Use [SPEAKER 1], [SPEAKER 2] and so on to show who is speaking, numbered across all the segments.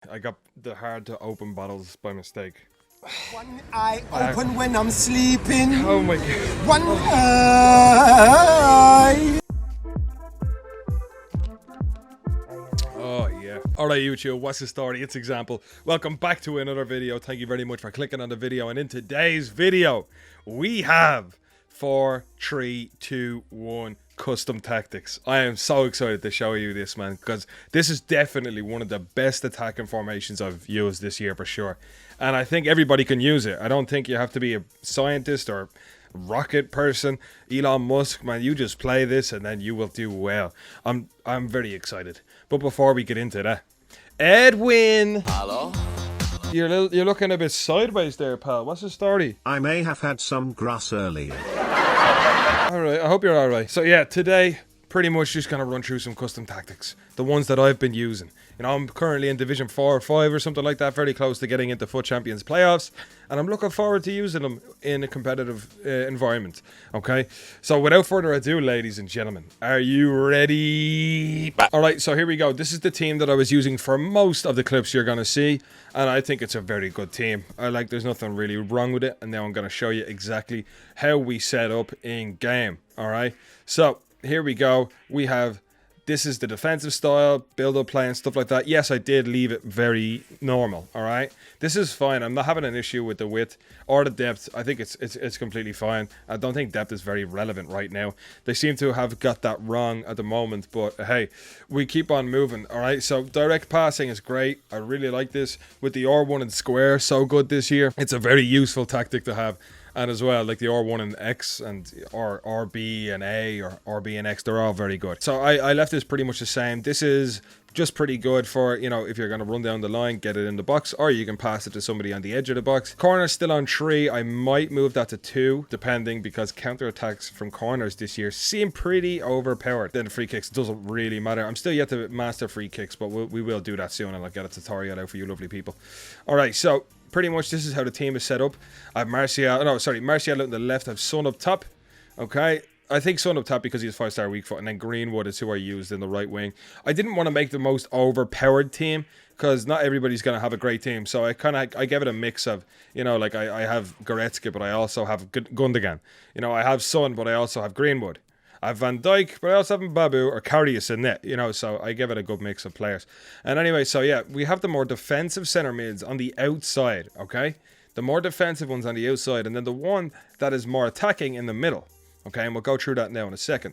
[SPEAKER 1] I got the hard to open bottles by mistake.
[SPEAKER 2] One eye open when I'm sleeping.
[SPEAKER 1] Oh my god.
[SPEAKER 2] One eye.
[SPEAKER 1] Oh yeah. Alright YouTube, what's the story? It's Example. Welcome back to another video. Thank you very much for clicking on the video. And in today's video, we have 4, 3, 2, 1 custom tactics. I am so excited to show you this, man, because this is definitely one of the best attacking formations I've used this year for sure. And I think everybody can use it. I don't think you have to be a scientist or rocket person. Elon Musk, man, you just play this and then you will do well. I'm very excited. But before we get into that, Edwin!
[SPEAKER 3] Hello?
[SPEAKER 1] You're looking a bit sideways there, pal. What's the story?
[SPEAKER 4] I may have had some grass earlier.
[SPEAKER 1] Alright, I hope you're alright. So yeah, today, pretty much just gonna run through some custom tactics. The ones that I've been using. You know, I'm currently in Division 4 or 5 or something like that, very close to getting into FUT Champions playoffs. And I'm looking forward to using them in a competitive environment. Okay? So without further ado, ladies and gentlemen, are you ready? Alright, so here we go. This is the team that I was using for most of the clips you're gonna see. And I think it's a very good team. There's nothing really wrong with it. And now I'm going to show you exactly how we set up in game. Alright, so here we go. We have, this is the defensive style, build-up play and stuff like that. Yes, I did leave it very normal. Alright, this is fine. I'm not having an issue with the width or the depth. I think it's completely fine. I don't think depth is very relevant right now. They seem to have got that wrong at the moment, but hey, we keep on moving. Alright, so direct passing is great. I really like this with the R1 and square, so good this year. It's a very useful tactic to have. And as well, like the R1 and X and or RB and A or RB and X, they're all very good. So I left this pretty much the same. This is just pretty good for, you know, if you're going to run down the line, get it in the box, or you can pass it to somebody on the edge of the box. Corner's still on 3. I might move that to 2, depending, because counterattacks from corners this year seem pretty overpowered. Then free kicks doesn't really matter. I'm still yet to master free kicks, but we will do that soon, and I'll get a tutorial out for you lovely people. Alright, so pretty much this is how the team is set up. I have Martial out on the left. I have Son up top. Okay, I think Son up top because he's 5-star weak foot, and then Greenwood is who I used in the right wing. I didn't want to make the most overpowered team because not everybody's going to have a great team. So I gave it a mix of, you know, like I have Goretzka, but I also have Gundogan. You know, I have Son, but I also have Greenwood. I have Van Dijk, but I also have Mbabu or Karius in net, you know, so I give it a good mix of players. And anyway, so yeah, we have the more defensive centre mids on the outside, okay? The more defensive ones on the outside, and then the one that is more attacking in the middle, okay? And we'll go through that now in a second.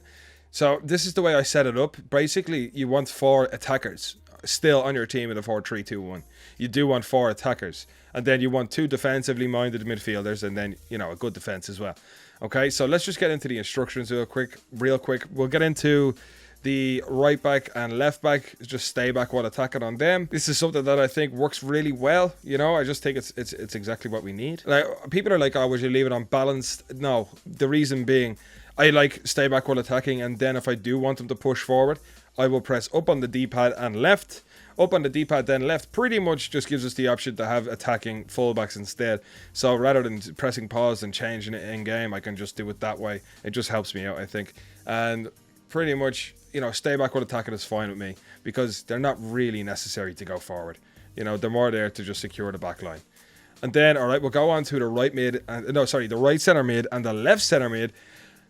[SPEAKER 1] So this is the way I set it up. Basically, you want 4 attackers still on your team in a 4-3-2-1. You do want 4 attackers, and then you want 2 defensively minded midfielders, and then, you know, a good defense as well. Okay, so let's just get into the instructions real quick. We'll get into the right back and left back. Just stay back while attacking on them. This is something that I think works really well. You know, I just think it's exactly what we need. Like, people are like, oh, would you leave it on balanced? No, the reason being, I like stay back while attacking, and then if I do want them to push forward, I will press up on the D-pad and left. Up on the D-pad, then left, pretty much just gives us the option to have attacking fullbacks instead. So rather than pressing pause and changing it in-game, I can just do it that way. It just helps me out, I think. And pretty much, you know, stay back while attacking is fine with me, because they're not really necessary to go forward. You know, they're more there to just secure the back line. And then, alright, we'll go on to the right mid, the right centre mid and the left centre mid.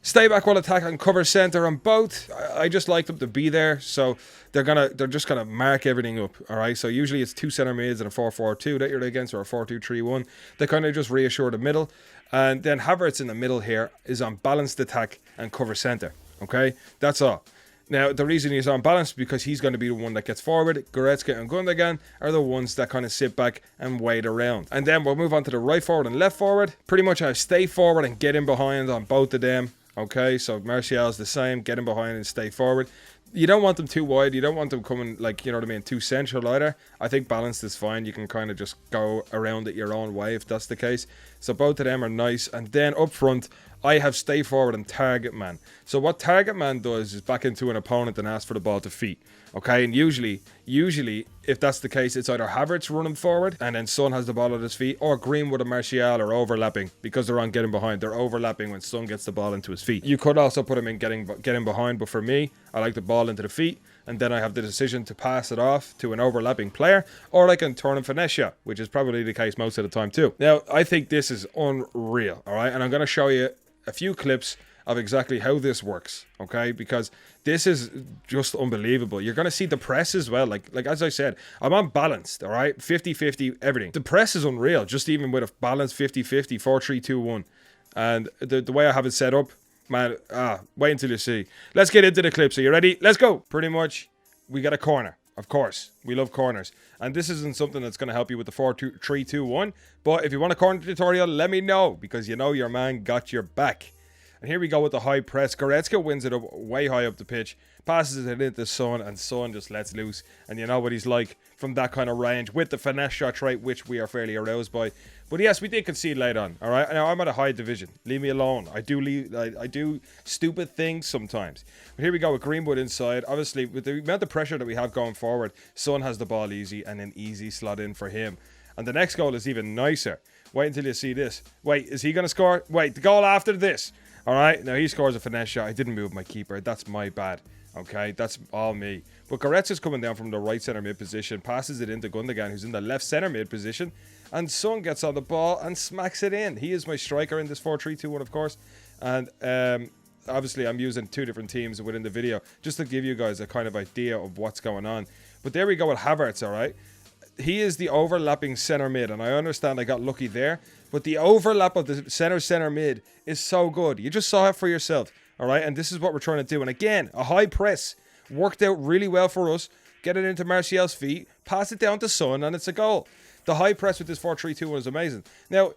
[SPEAKER 1] Stay back while attacking, cover center on both. I just like them to be there, so they're just gonna mark everything up. All right, so usually it's 2 center mids and a 4-4-2 that you're against, or a 4-2-3-1. They kind of just reassure the middle, and then Havertz in the middle here is on balanced attack and cover center. Okay, that's all. Now, the reason he's on balance is because he's going to be the one that gets forward. Goretzka and Gundogan are the ones that kind of sit back and wait around. And then we'll move on to the right forward and left forward. Pretty much I stay forward and get in behind on both of them. Okay, so Martial's the same, get in behind and stay forward. You don't want them too wide, you don't want them coming, like, you know what I mean, too central either. I think balanced is fine, you can kind of just go around it your own way if that's the case. So both of them are nice, and then up front, I have stay forward and target man. So what target man does is back into an opponent and ask for the ball to feet. Okay, and usually, if that's the case, it's either Havertz running forward and then Son has the ball at his feet, or Greenwood and Martial are overlapping because they're on getting behind. They're overlapping when Son gets the ball into his feet. You could also put him in getting behind, but for me, I like the ball into the feet. and then I have the decision to pass it off to an overlapping player, or I can turn and finesse shot, which is probably the case most of the time too. Now, I think this is unreal, all right? And I'm going to show you a few clips of exactly how this works, okay? Because this is just unbelievable. You're going to see the press as well. Like as I said, I'm on balanced, all right? 50-50, everything. The press is unreal, just even with a balanced 50-50, 4-3-2-1. And the way I have it set up, man, wait until you see. Let's get into the clips. Are you ready? Let's go. Pretty much, we got a corner. Of course, we love corners. And this isn't something that's going to help you with the 4-3-2-1. But if you want a corner tutorial, let me know, because you know your man got your back. And here we go with the high press. Goretzka wins it up way high up the pitch, passes it into Son, and Son just lets loose. And you know what he's like from that kind of range with the finesse shot trait, which we are fairly aroused by. But yes, we did concede late on. All right, now I'm at a high division. Leave me alone. I do stupid things sometimes. But here we go with Greenwood inside. Obviously, with the amount of pressure that we have going forward, Son has the ball easy, and an easy slot in for him. And the next goal is even nicer. Wait until you see this. Wait, is he going to score? Wait, the goal after this. All right, now he scores a finesse shot. I didn't move my keeper. That's my bad. Okay, that's all me. But Goretzka's coming down from the right centre mid position, passes it into Gundogan, who's in the left centre mid position, and Son gets on the ball and smacks it in. He is my striker in this 4-3-2-1, of course. And obviously, I'm using two different teams within the video just to give you guys a kind of idea of what's going on. But there we go with Havertz, all right? He is the overlapping centre mid, and I understand I got lucky there, but the overlap of the centre mid is so good. You just saw it for yourself, all right? And this is what we're trying to do. And again, a high press worked out really well for us. Get it into Martial's feet, pass it down to Son, and it's a goal. The high press with this 4-3-2-1 is amazing. Now,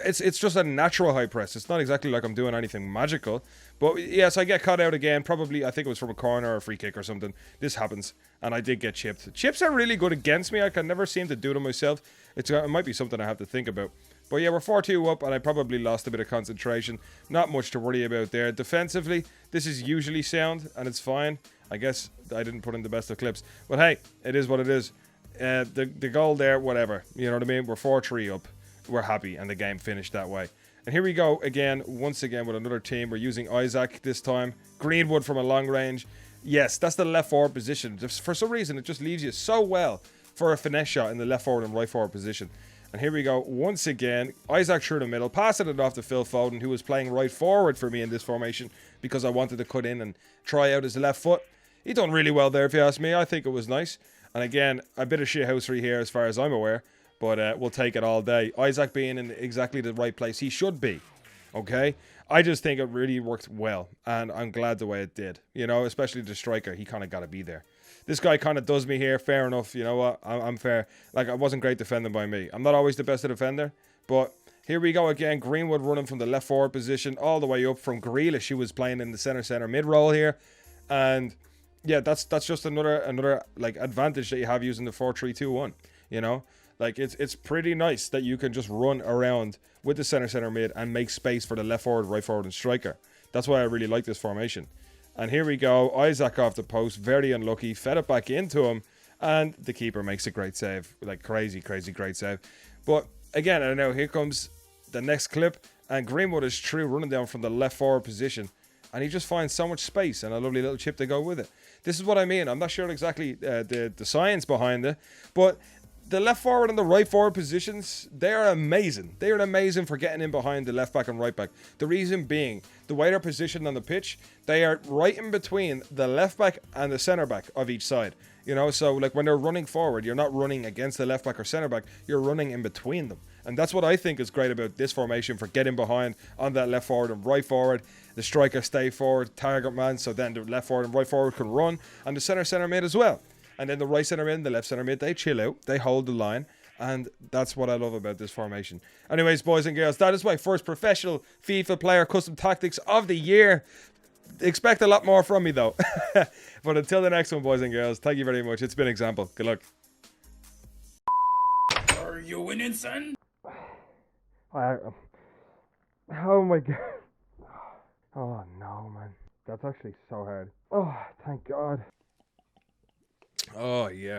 [SPEAKER 1] it's just a natural high press. It's not exactly like I'm doing anything magical. But yes, I get caught out again. Probably, I think it was from a corner or a free kick or something. This happens. And I did get chipped. Chips are really good against me. I can never seem to do them myself. It might be something I have to think about. But yeah, we're 4-2 up, and I probably lost a bit of concentration. Not much to worry about there. Defensively, this is usually sound, and it's fine. I guess I didn't put in the best of clips. But hey, it is what it is. The goal there, whatever. You know what I mean? We're 4-3 up. We're happy, and the game finished that way. And here we go again, once again with another team. We're using Isaac this time. Greenwood from a long range. Yes, that's the left forward position. Just for some reason, it just leaves you so well for a finesse shot in the left forward and right forward position. And here we go once again. Isaac through the middle, passing it off to Phil Foden, who was playing right forward for me in this formation because I wanted to cut in and try out his left foot. He done really well there, if you ask me. I think it was nice. And again, a bit of shithousery here as far as I'm aware. But we'll take it all day. Isaac being in exactly the right place he should be. Okay? I just think it really worked well. And I'm glad the way it did. You know, especially the striker. He kind of got to be there. This guy kind of does me here. Fair enough. You know what? I'm fair. Like, it wasn't great defending by me. I'm not always the best defender. But here we go again. Greenwood running from the left forward position all the way up from Grealish, who was playing in the center mid role here. And yeah, that's just another like advantage that you have using the 4-3-2-1. You know? Like, it's pretty nice that you can just run around with the center mid and make space for the left forward, right forward, and striker. That's why I really like this formation. And here we go. Isaac off the post. Very unlucky. Fed it back into him. And the keeper makes a great save. Like, crazy, great save. But, again, I don't know. Here comes the next clip. And Greenwood is true running down from the left forward position. And he just finds so much space and a lovely little chip to go with it. This is what I mean. I'm not sure exactly the science behind it. But the left forward and the right forward positions, they are amazing. They are amazing for getting in behind the left back and right back. The reason being, the way they're positioned on the pitch, they are right in between the left back and the centre back of each side. You know, so like when they're running forward, you're not running against the left back or centre back, you're running in between them. And that's what I think is great about this formation for getting behind on that left forward and right forward. The striker stay forward, target man, so then the left forward and right forward can run, and the centre mid as well. And then the right centre mid and the left centre mid, they chill out, they hold the line, and that's what I love about this formation. Anyways, boys and girls, that is my first professional FIFA player custom tactics of the year. Expect a lot more from me, though. But until the next one, boys and girls, thank you very much. It's been an example. Good luck.
[SPEAKER 3] Are you winning, son?
[SPEAKER 1] Oh my god. Oh no, man. That's actually so hard. Oh, thank God. Oh, yeah.